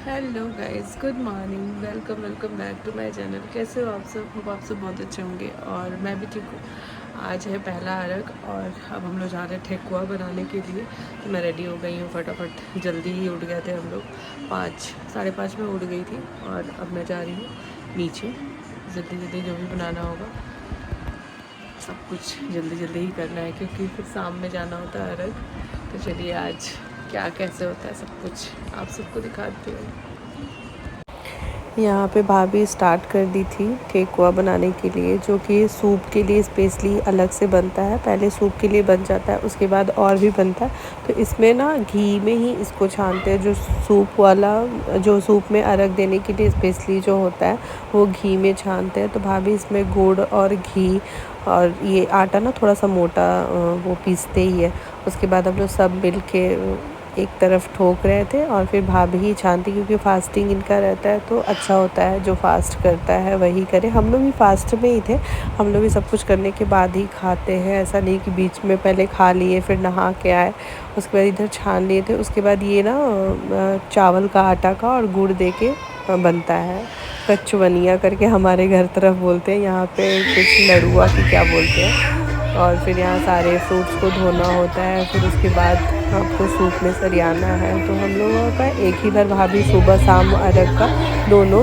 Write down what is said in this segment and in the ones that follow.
Hello guys, good morning. Welcome back to my channel. कैसे हो आप सब? होप आप सब बहुत अच्छे होंगे और मैं भी ठीक हूँ। आज है पहला अर्घ और अब हम लोग जा रहे हैं ठेकुआ बनाने के लिए। तो मैं रेडी हो गई हूँ फटाफट। जल्दी ही उठ गए थे हम लोग, 5 साढ़े 5 में उठ गई थी और अब मैं जा रही हूँ नीचे। जल्दी जल्दी जो भी बनाना होगा सब कुछ जल्दी जल्दी ही करना है क्योंकि फिर शाम में जाना होता है अर्घ। तो चलिए आज क्या कैसे होता है सब कुछ आप सबको दिखाती हूँ। यहाँ पे भाभी स्टार्ट कर दी थी ठेकुआ बनाने के लिए, जो कि सूप के लिए स्पेशली अलग से बनता है। पहले सूप के लिए बन जाता है, उसके बाद और भी बनता है। तो इसमें ना घी में ही इसको छानते हैं। जो सूप वाला, जो सूप में अर्घ देने के लिए स्पेशली जो होता है वो घी में छानते हैं। तो भाभी इसमें गुड़ और घी और ये आटा ना थोड़ा सा मोटा वो पीसते ही है। उसके बाद हम लोग सब मिल के एक तरफ ठोक रहे थे और फिर भाभी ही छानती, क्योंकि फास्टिंग इनका रहता है तो अच्छा होता है जो फास्ट करता है वही करे। हम लोग भी फास्ट में ही थे, हम लोग भी सब कुछ करने के बाद ही खाते हैं। ऐसा नहीं कि बीच में पहले खा लिए फिर नहा के आए। उसके बाद इधर छान लिए थे। उसके बाद ये ना चावल का आटा का और गुड़ दे के बनता है। कचवनिया करके हमारे घर तरफ बोलते हैं, यहाँ पे कुछ लड़ुआ की क्या बोलते हैं। और फिर यहाँ सारे फ्रूट्स को धोना होता है। फिर उसके बाद आपको सूप में सरियाना है। तो हम लोगों का एक ही बार भाभी सुबह शाम अर्घ का दोनों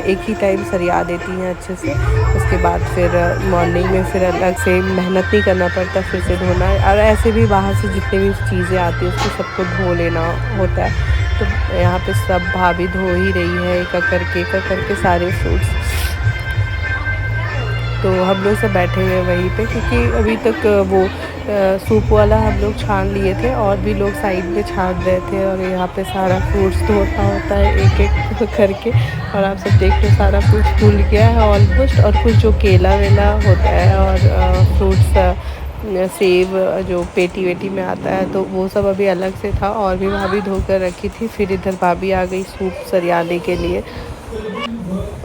एक ही टाइम सरिया देती हैं अच्छे से। उसके बाद फिर मॉर्निंग में फिर अलग से मेहनत नहीं करना पड़ता, फिर से धोना है। और ऐसे भी बाहर से जितने भी चीज़ें आती हैं उसको सबको धो लेना होता है। तो यहाँ पे सब भाभी धो ही रही है एक एक करके सारे फ्रूट्स। तो हम लोग सब बैठे हुए हैं वहीं पे, क्योंकि अभी तक वो सूप वाला हम लोग छान लिए थे और भी लोग साइड में छान रहे थे। और यहाँ पे सारा फ्रूट्स धोना होता है एक एक करके। और आप सब देख लो सारा फ्रूट्स धुल गया है ऑलमोस्ट। और कुछ जो केला वेला होता है और फ्रूट्स सेब जो पेटी वेटी में आता है तो वो सब अभी अलग से था और भी भाभी धोकर रखी थी। फिर इधर भाभी आ गई सूप सरियाने के लिए।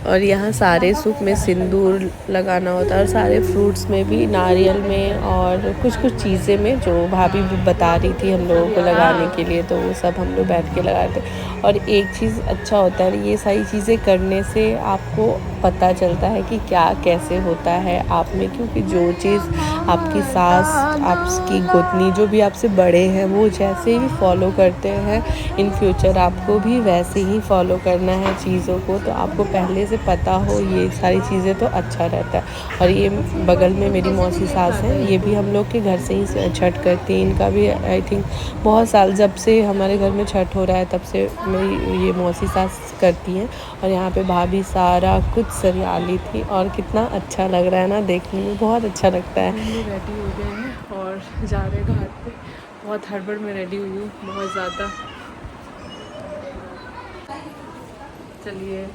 और यहाँ सारे सूप में सिंदूर लगाना होता है और सारे फ्रूट्स में भी, नारियल में और कुछ कुछ चीज़ें में जो भाभी भी बता रही थी हम लोगों को लगाने के लिए, तो वो सब हम लोग बैठ के लगाए थे। और एक चीज़ अच्छा होता है, ये सारी चीज़ें करने से आपको पता चलता है कि क्या कैसे होता है आप में। क्योंकि जो चीज़ आपकी सास, आपकी गोतनी, जो भी आपसे बड़े हैं वो जैसे ही फॉलो करते हैं, इन फ्यूचर आपको भी वैसे ही फॉलो करना है चीज़ों को। तो आपको पहले से पता हो ये सारी चीज़ें तो अच्छा रहता है। और ये बगल में मेरी मौसी सास है, ये भी हम लोग के घर से ही छठ करती हैं। इनका भी आई थिंक बहुत साल, जब से हमारे घर में छठ हो रहा है तब से मेरी ये मौसी सास करती हैं। और यहाँ पे भाभी सारा कुछ सरियाली थी और कितना अच्छा लग रहा है ना, देखने में बहुत अच्छा लगता है। हम लोग रेडी हो गए हैं और जा रहे हैं घाट पे। बहुत हड़बड़ में रेडी हुई हूँ, बहुत ज़्यादा। चलिए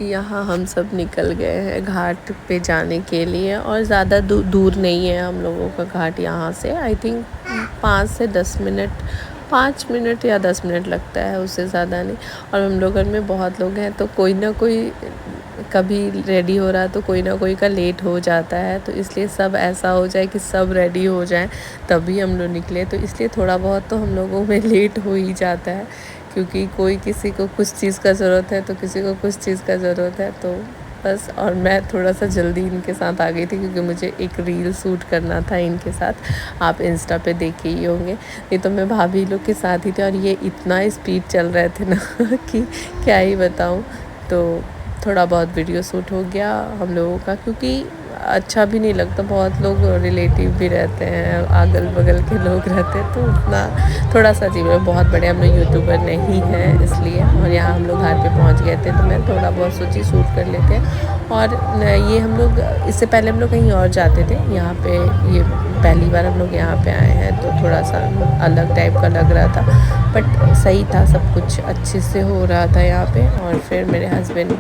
यहाँ हम सब निकल गए हैं घाट पे जाने के लिए। और ज़्यादा दूर नहीं है हम लोगों का घाट यहाँ से। आई थिंक 5 या 10 मिनट लगता है, उससे ज़्यादा नहीं। और हम लोग घर में बहुत लोग हैं तो कोई ना कोई कभी रेडी हो रहा है तो कोई ना कोई का लेट हो जाता है। तो इसलिए सब ऐसा हो जाए कि सब रेडी हो जाएं तभी हम लोग निकले। तो इसलिए थोड़ा बहुत तो हम लोगों में लेट हो ही जाता है, क्योंकि कोई किसी को कुछ चीज़ का ज़रूरत है तो किसी को कुछ चीज़ का ज़रूरत है। तो बस, और मैं थोड़ा सा जल्दी इनके साथ आ गई थी क्योंकि मुझे एक रील शूट करना था इनके साथ। आप इंस्टा पे देखे ही होंगे, नहीं तो मैं भाभी लोग के साथ ही थी। और ये इतना स्पीड चल रहे थे ना कि क्या ही बताऊँ। तो थोड़ा बहुत वीडियो शूट हो गया हम लोगों का, क्योंकि अच्छा भी नहीं लगता। बहुत लोग रिलेटिव भी रहते हैं, अगल बगल के लोग रहते हैं, तो उतना थोड़ा सा अजीब है। बहुत बड़े हम लोग यूट्यूबर नहीं हैं इसलिए। और यहाँ हम लोग घर पे पहुँच गए थे तो मैं थोड़ा बहुत सोची शूट कर लेते हैं। और ये हम लोग, इससे पहले हम लोग कहीं और जाते थे, यहाँ पे ये पहली बार हम लोग यहाँ पे आए हैं तो थोड़ा सा अलग टाइप का लग रहा था। बट सही था, सब कुछ अच्छे से हो रहा था यहाँ पे। और फिर मेरे हस्बैंड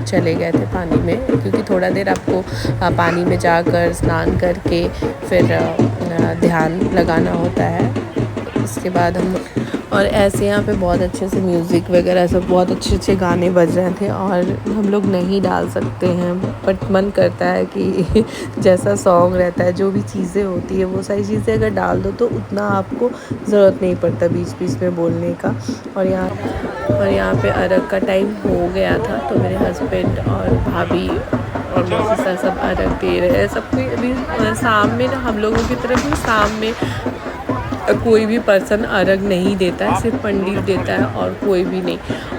चले गए थे पानी में, क्योंकि थोड़ा देर आपको पानी में जाकर स्नान करके फिर ध्यान लगाना होता है। इसके बाद हम और ऐसे यहाँ पे बहुत अच्छे से म्यूज़िक वगैरह सब बहुत अच्छे अच्छे गाने बज रहे थे और हम लोग नहीं डाल सकते हैं, बट मन करता है कि जैसा सॉन्ग रहता है जो भी चीज़ें होती है वो सारी चीज़ें अगर डाल दो तो उतना आपको ज़रूरत नहीं पड़ता बीच बीच में बोलने का। और यहाँ पे अरग का टाइम हो गया था तो मेरे हस्बैंड और भाभी और मेरे सिस्टर सब अरग दे रहे हैं। सब कोई अभी शाम में ना हम लोगों की तरफ भी शाम में कोई भी पर्सन अर्घ नहीं देता है, सिर्फ पंडित देता है और कोई भी नहीं।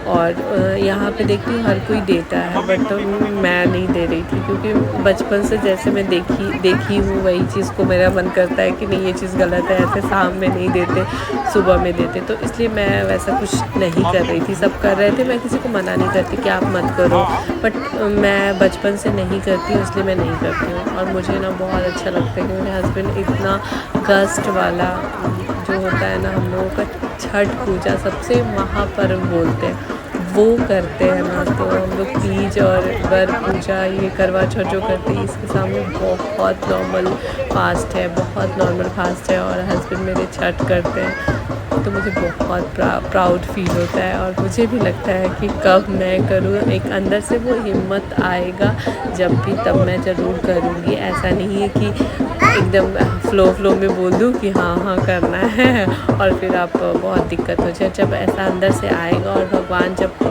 और यहाँ पे देखती हूँ हर कोई देता है, बट मैं नहीं दे रही थी क्योंकि बचपन से जैसे मैं देखी हूँ वही चीज़ को मेरा मन करता है कि नहीं ये चीज़ गलत है, ऐसे शाम में नहीं देते सुबह में देते, तो इसलिए मैं वैसा कुछ नहीं कर रही थी। सब कर रहे थे, मैं किसी को मना नहीं करती कि आप मत करो, बट मैं बचपन से नहीं करती हूँ इसलिए मैं नहीं करती हूँ। और मुझे ना बहुत अच्छा लगता है कि मेरे हस्बैंड इतना कष्ट वाला जो होता है ना हम लोगों का छठ पूजा सबसे महापर्व बोलते हैं वो करते हैं ना, तो हम लोग तीज और वर पूजा ये करवा चौथ जो करते हैं इसके सामने बहुत नॉर्मल फास्ट है, बहुत नॉर्मल फास्ट है। और हस्बैंड मेरे छठ करते हैं तो मुझे बहुत प्राउड फील होता है और मुझे भी लगता है कि कब मैं करूँ, एक अंदर से वो हिम्मत आएगा जब भी तब मैं ज़रूर करूँगी। ऐसा नहीं है कि एकदम फ्लो में बोल दूँ कि हाँ करना है और फिर आप बहुत दिक्कत हो जाए। जब ऐसा अंदर से आएगा और भगवान जब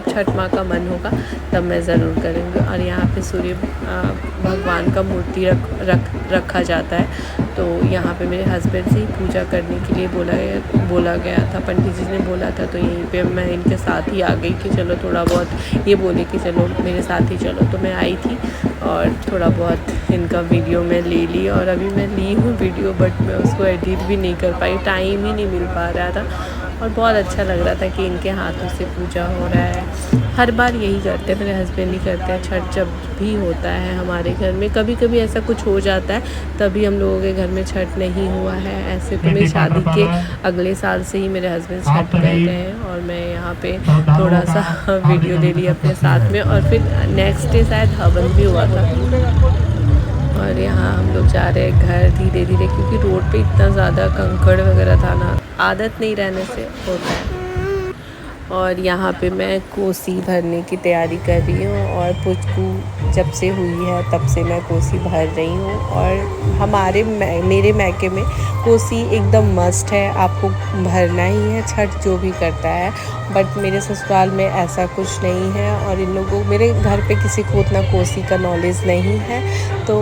छठ माँ का मन होगा तब मैं ज़रूर करूँगी। और यहाँ पे सूर्य भगवान का मूर्ति रखा जाता है, तो यहाँ पे मेरे हस्बैंड से ही पूजा करने के लिए बोला गया था, पंडित जी ने बोला था, तो यहीं पे मैं इनके साथ ही आ गई कि चलो थोड़ा बहुत ये बोले कि चलो मेरे साथ ही चलो, तो मैं आई थी और थोड़ा बहुत इनका वीडियो मैं ले ली। और अभी मैं ली हूँ वीडियो बट मैं उसको एडिट भी नहीं कर पाई, टाइम ही नहीं मिल पा रहा था। और बहुत अच्छा लग रहा था कि इनके हाथों से पूजा हो रहा है। हर बार यही करते हैं, मेरे हस्बैंड ही करते हैं छठ जब भी होता है हमारे घर में। कभी कभी ऐसा कुछ हो जाता है तभी हम लोगों के घर में छठ नहीं हुआ है। ऐसे तो मेरी शादी के अगले साल से ही मेरे हस्बैंड छठ कर रहे हैं और मैं यहाँ पे थोड़ा सा वीडियो ले ली अपने साथ में। और फिर नेक्स्ट डे शायद हवन भी हुआ था। और यहाँ हम लोग जा रहे हैं घर धीरे धीरे क्योंकि रोड पे इतना ज़्यादा कंकड़ वगैरह था ना, आदत नहीं रहने से होता है। और यहाँ पे मैं कोसी भरने की तैयारी कर रही हूँ और पुचकू जब से हुई है तब से मैं कोसी भर रही हूँ। और मेरे मैके में कोसी एकदम मस्ट है, आपको भरना ही है छठ जो भी करता है। बट मेरे ससुराल में ऐसा कुछ नहीं है और इन लोगों मेरे घर पे किसी को उतना कोसी का नॉलेज नहीं है। तो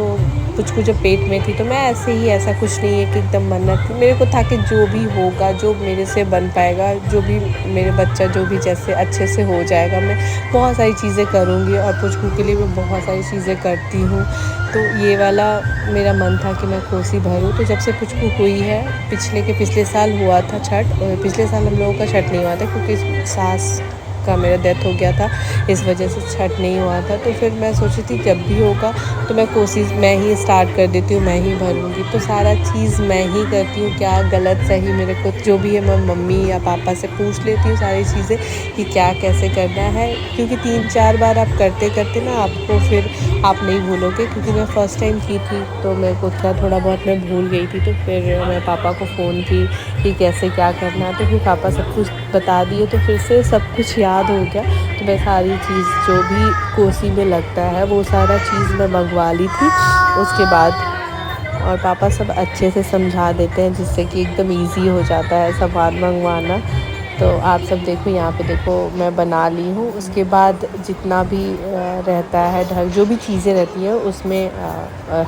पुचकू जब पेट में थी तो मैं ऐसे ही, ऐसा कुछ नहीं है कि एकदम मन्नत थी, मेरे को था कि जो भी होगा, जो मेरे से बन पाएगा, जो भी मेरे बच्चा जो भी जैसे अच्छे से हो जाएगा, मैं बहुत सारी चीज़ें करूँगी और पुचकू के लिए मैं बहुत सारी चीज़ें करती हूँ। तो ये वाला मेरा मन था कि मैं कोसी भरूँ। तो जब से पुचकू हुई है, पिछले साल हुआ था छठ, और पिछले साल हम लोगों का छठ नहीं हुआ था क्योंकि सास का मेरा डेथ हो गया था, इस वजह से छठ नहीं हुआ था। तो फिर मैं सोची थी जब भी होगा तो मैं कोसी मैं ही स्टार्ट कर देती हूँ, मैं ही भरूँगी। तो सारा चीज़ मैं ही करती हूँ, क्या गलत सही मेरे को जो भी है मैं मम्मी या पापा से पूछ लेती हूँ सारी चीज़ें कि क्या कैसे करना है। क्योंकि 3-4 बार आप करते करते ना आपको फिर आप नहीं भूलोगे। क्योंकि मैं फ़र्स्ट टाइम की थी तो मेरे को थोड़ा बहुत मैं भूल गई थी, तो फिर मैं पापा को फ़ोन की कि कैसे क्या करना है, तो फिर पापा सब कुछ बता दिए, तो फिर से सब कुछ याद हो गया। तो मैं सारी चीज़ जो भी कोसी में लगता है वो सारा चीज़ मैं मंगवा ली थी उसके बाद। और पापा सब अच्छे से समझा देते हैं जिससे कि एकदम इजी हो जाता है सामान मंगवाना। तो आप सब देखो, यहाँ पे देखो मैं बना ली हूँ। उसके बाद जितना भी रहता है जो भी चीज़ें रहती हैं उसमें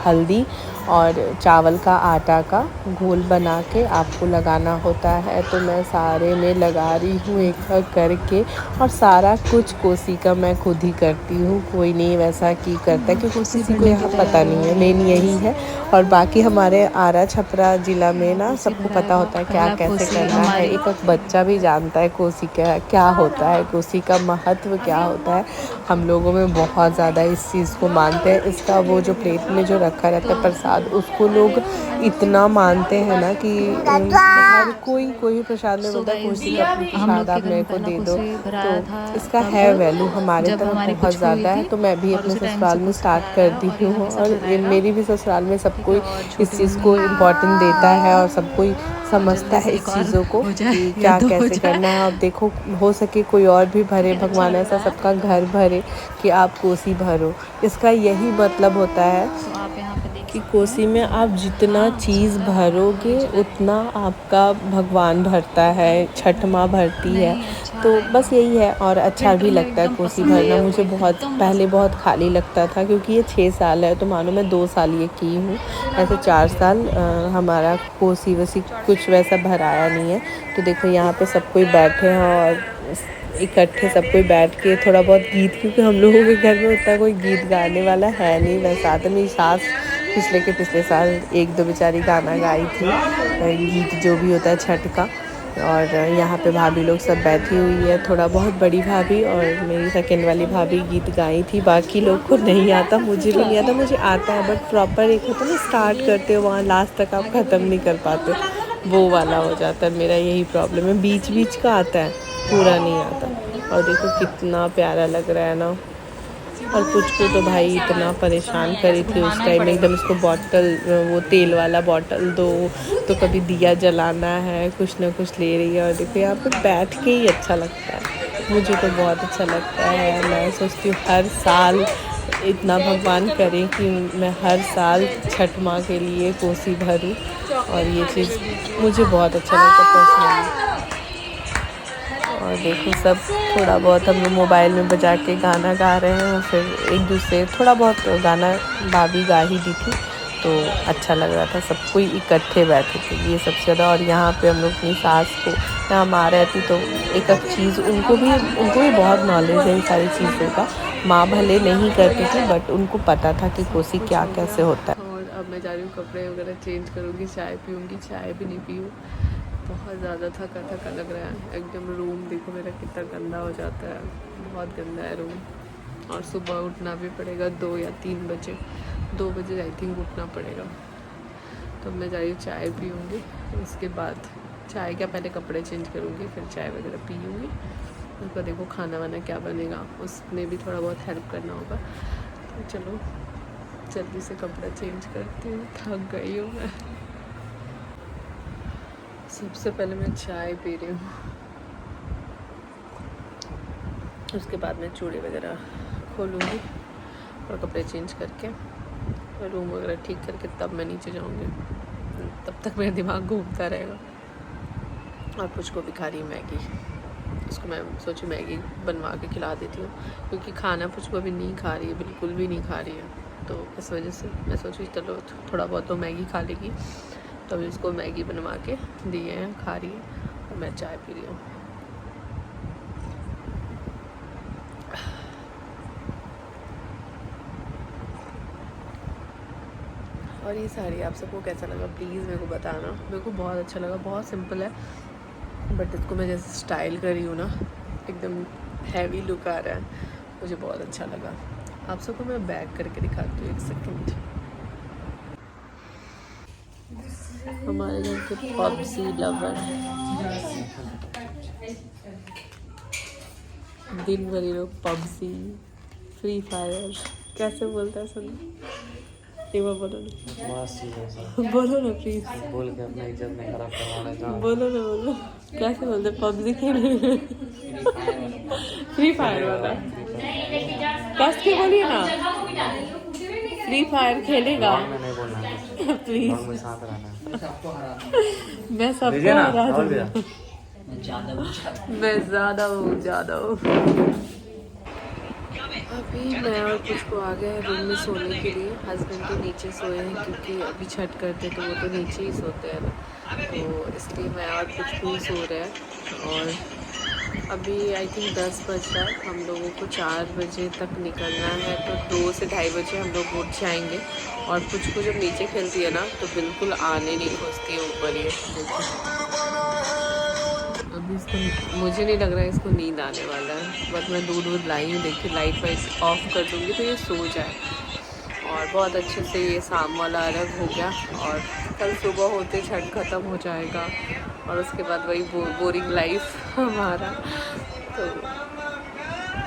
हल्दी और चावल का आटा का घोल बना के आपको लगाना होता है। तो मैं सारे में लगा रही हूँ एक करके, और सारा कुछ कोसी का मैं खुद ही करती हूँ, कोई नहीं वैसा की करता है क्योंकि किसी को यहाँ पता नहीं है, मेन यही है। और बाकी हमारे आरा छपरा ज़िला में ना सबको पता होता है क्या कैसे करना है, एक बच्चा भी जानता है कोसी क्या होता है, कोसी का महत्व क्या होता है। हम लोगों में बहुत ज़्यादा इस चीज़ को मानते हैं। इसका वो जो प्लेट में जो रखा रहता है प्रसाद प्रसाद, उसको लोग इतना मानते हैं ना कि हर कोई प्रसाद में बोलता है कोसी का प्रसाद आप मेरे को दे दो, तो इसका है वैल्यू हमारे तरफ बहुत ज़्यादा है। तो मैं भी अपने ससुराल में स्टार्ट कर दी हूँ और मेरी भी ससुराल में सब कोई इस चीज़ को इम्पोर्टेंट देता है और सब कोई समझता है इस चीज़ों को कि क्या कैसे करना है। और देखो हो सके कोई और भी भरे, भगवान ऐसा सबका घर भरे कि आप कोसी भरो। इसका यही मतलब होता है कि कोसी में आप जितना चीज़ भरोगे उतना आपका भगवान भरता है, छठ माँ भरती है। तो बस यही है और अच्छा भी लगता है कोसी भरना। मुझे पहले बहुत खाली लगता था क्योंकि ये 6 साल है, तो मानो मैं 2 साल ये की हूँ, ऐसे 4 साल हमारा कोसी वसी कुछ वैसा भराया नहीं है। तो देखो यहाँ पे सब कोई बैठे हैं और इकट्ठे सब कोई बैठ के थोड़ा बहुत गीत, क्योंकि हम लोगों के घर में उतना कोई गीत गाने वाला है नहीं। वैसे आते मेरी सास पिछले साल 1-2 बेचारी गाना गाई थी, गीत जो भी होता है छठ का। और यहाँ पे भाभी लोग सब बैठी हुई है, थोड़ा बहुत बड़ी भाभी और मेरी सेकंड वाली भाभी गीत गाई थी। बाकी लोग को नहीं आता, मुझे भी नहीं आता, मुझे आता है बट प्रॉपर एक होता है ना, स्टार्ट करते हो वहाँ लास्ट तक आप ख़त्म नहीं कर पाते, वो वाला हो जाता है। मेरा यही प्रॉब्लम है, बीच बीच का आता है, पूरा नहीं आता। और देखो कितना प्यारा लग रहा है ना। और कुछ को तो भाई इतना परेशान करी थी उस टाइम, एकदम इसको बॉटल, वो तेल वाला बॉटल दो, तो कभी दिया जलाना है, कुछ ना कुछ ले रही है। और देखो यहाँ पे बैठ के ही अच्छा लगता है, मुझे तो बहुत अच्छा लगता है। मैं सोचती हूँ हर साल इतना भगवान करे कि मैं हर साल छठ माँ के लिए कोसी भरूँ, और ये चीज़ मुझे बहुत अच्छा लगता है पर्सनली। और देखो सब थोड़ा बहुत हम लोग मोबाइल में बजा के गाना गा रहे हैं, फिर एक दूसरे थोड़ा बहुत गाना भाभी गा ही दी थी, तो अच्छा लग रहा था। सब कोई इकट्ठे बैठे थे, ये सबसे ज़्यादा। और यहाँ पे हम लोग अपनी सास को यहाँ माँ रहती, तो एक एक चीज़ उनको भी बहुत नॉलेज है इन सारी चीज़ों का। माँ भले नहीं करती थी बट उनको पता था कि कोसी क्या कैसे होता है। और अब मैं जा रही हूँ कपड़े वगैरह चेंज करूँगी, चाय पीऊँगी, चाय भी नहीं पीऊँ, बहुत ज़्यादा थका लग रहा है एकदम। रूम देखो मेरा कितना गंदा हो जाता है, बहुत गंदा है रूम। और सुबह उठना भी पड़ेगा 2 या 3 बजे, 2 बजे आई थिंक उठना पड़ेगा। तो मैं जा रही हूँ चाय पीऊँगी, उसके बाद चाय क्या पहले कपड़े चेंज करूँगी, फिर चाय वगैरह पीऊँगी। उसका देखो खाना वाना क्या बनेगा, उसमें भी थोड़ा बहुत हेल्प करना होगा। तो चलो जल्दी से कपड़ा चेंज करती हूँ, थक गई हूँ मैं। सबसे पहले मैं चाय पी रही हूँ, उसके बाद मैं चूड़ी वगैरह खोलूँगी और कपड़े चेंज करके और रूम वगैरह ठीक करके तब मैं नीचे जाऊँगी। तब तक मेरा दिमाग घूमता रहेगा। और कुछ को भी खा रही मैगी, उसको मैं सोची मैगी बनवा के खिला देती हूँ, क्योंकि खाना कुछ को भी नहीं खा रही है, बिल्कुल भी नहीं खा रही है। तो इस वजह से मैं सोची चलो थोड़ा बहुत तो मैगी खा लेगी, तो अभी उसको मैगी बनवा के दिए हैं, खा रही है और मैं चाय पी रही हूँ। और ये साड़ी आप सबको कैसा लगा प्लीज़ मेरे को बताना। मेरे को बहुत अच्छा लगा, बहुत सिंपल है बट इसको मैं जैसे स्टाइल कर रही हूँ ना, एकदम हैवी लुक आ रहा है, मुझे बहुत अच्छा लगा। आप सबको मैं बैक करके दिखाती हूँ, 1 सेकेंड। हमारे घर के पबजी लवर दिन भर लोग पबजी, फ्री फायर, कैसे बोलता है सुन, बोलो ना, बोलो ना प्लीज, बोल के अपना इज्जत नहीं खराब करवाना चाहूँ, बोलो ना, बोलो कैसे बोलते पबजी खेले, फ्री फायर वाला, कस के बोलिए ना, फ्री फायर खेलेगा प्लीज, मैं सबको हरा दूंगा, मैं ज़्यादा हूँ। अभी मैं और कुछ को आ गए हैं रूम में सोने के लिए। हस्बैंड तो नीचे सोए हैं क्योंकि अभी छठ करते तो वो तो नीचे ही सोते हैं ना, तो इसलिए मैं और कुछ को सो रहे हैं। और अभी आई थिंक 10 बज रहा है, हम लोगों को 4 बजे तक निकलना है, तो 2 से 2:30 बजे हम लोग उठ जाएंगे। और कुछ को जब नीचे खेलती है ना तो बिल्कुल आने नहीं खोजती है ऊपर। ये अभी इसको मुझे नहीं लग रहा है इसको नींद आने वाला है, बट मैं दूध लाई हूँ, देखिए लाइट वाइट ऑफ कर दूँगी तो ये सो जाए। और बहुत अच्छे से ये शाम वाला अर्घ हो गया और कल सुबह होते छठ ख़त्म हो जाएगा और उसके बाद वही बोरिंग लाइफ हमारा। तो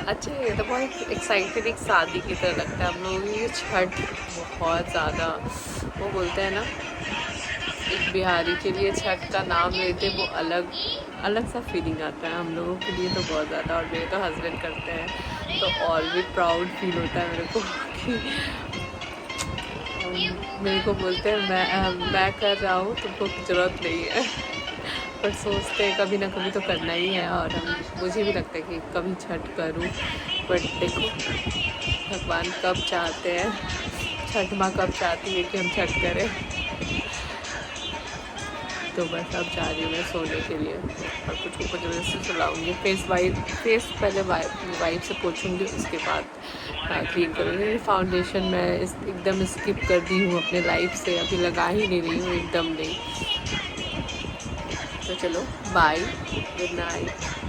अच्छा ये तो बहुत एक्साइटेड एक शादी की तरह लगता है हम लोगों की ये छठ। बहुत ज़्यादा वो बोलते हैं ना, एक बिहारी के लिए छठ का नाम लेते वो अलग अलग सा फीलिंग आता है हम लोगों के लिए तो बहुत ज़्यादा। और मेरे तो हस्बैंड करते हैं तो और भी प्राउड फील होता है मेरे को कि मेरे को बोलते हैं मैं कर रहा हूँ तुमको ज़रूरत नहीं है। पर सोचते हैं कभी ना कभी तो करना ही है और मुझे भी लगता है कि कभी छठ करूँ। बट देखो भगवान कब चाहते हैं, छठ माँ कब चाहती है कि हम छठ करें। तो बस अब जा रही हूँ मैं सोने के लिए और कुछ ऊपर जल्दी से चलाऊँगी। फेस पहले वाइप से पोछूँगी उसके बाद क्लीन करूँगी। फाउंडेशन मैं एकदम स्किप कर दी हूँ अपने लाइफ से, अभी लगा ही नहीं रही हूँ एकदम नहीं। तो चलो बाय, गुड नाइट।